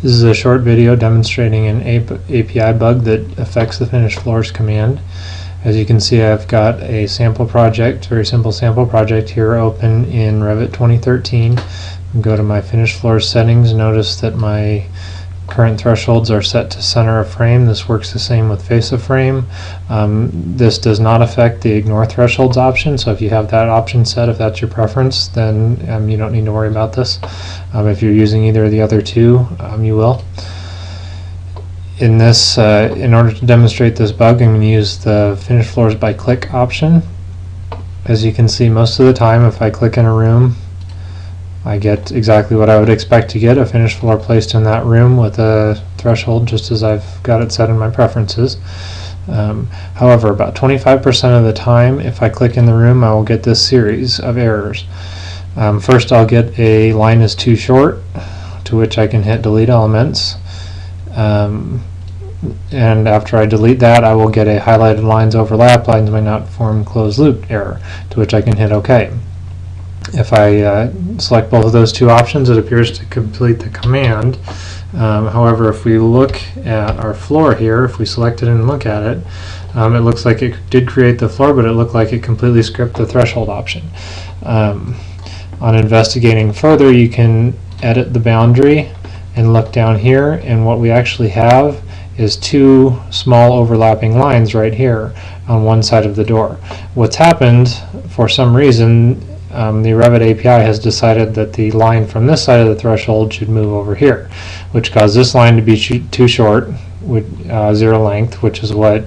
This is a short video demonstrating an API bug that affects the finishFloors command. As you can see, I've got a sample project, very simple sample project here open in Revit 2013. Go to my finishFloors settings. Notice that my current thresholds are set to center of frame. This works the same with face of frame. This does not affect the ignore thresholds option, so if you have that option set, if that's your preference, then you don't need to worry about this. If you're using either of the other two, you will. In this, in order to demonstrate this bug, I'm going to use the finishFloors by click option. As you can see, most of the time if I click in a room, I get exactly what I would expect to get, a finished floor placed in that room with a threshold just as I've got it set in my preferences. However, about 25% of the time, if I click in the room, I will get this series of errors. First, I'll get a line is too short, to which I can hit delete elements. And after I delete that, I will get a highlighted lines overlap, lines may not form closed loop error, to which I can hit OK. If I select both of those two options, it appears to complete the command. However, if we look at our floor here, if we select it and look at it, it looks like it did create the floor, but it looked like it completely skipped the threshold option. On investigating further, you can edit the boundary and look down here, and what we actually have is two small overlapping lines right here on one side of the door. What's happened, for some reason, the Revit API has decided that the line from this side of the threshold should move over here, which caused this line to be too short, with zero length, which is what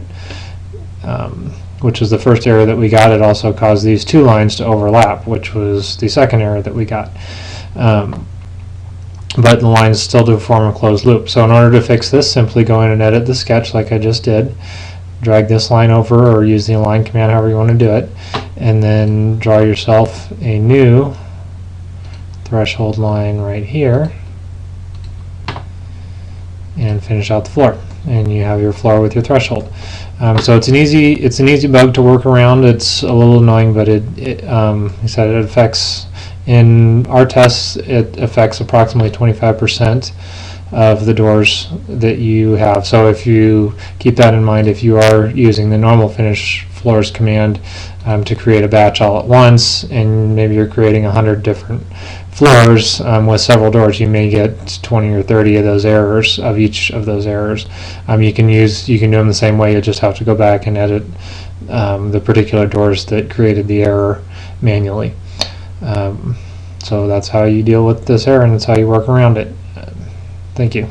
which is the first error that we got. It also caused these two lines to overlap, which was the second error that we got. But the lines still do form a closed loop. So in order to fix this, simply go in and edit the sketch like I just did. Drag this line over, or use the align command, however you want to do it, and then draw yourself a new threshold line right here and finish out the floor, and you have your floor with your threshold. So it's an easy bug to work around. It's a little annoying, but like I said, it affects, in our tests, it affects approximately 25% of the doors that you have. So if you keep that in mind, if you are using the normal finishFloors command to create a batch all at once, and maybe you're creating 100 different floors with several doors, you may get 20 or 30 of those errors, of each of those errors. You can do them the same way. You just have to go back and edit the particular doors that created the error manually. So that's how you deal with this error, and that's how you work around it. Thank you.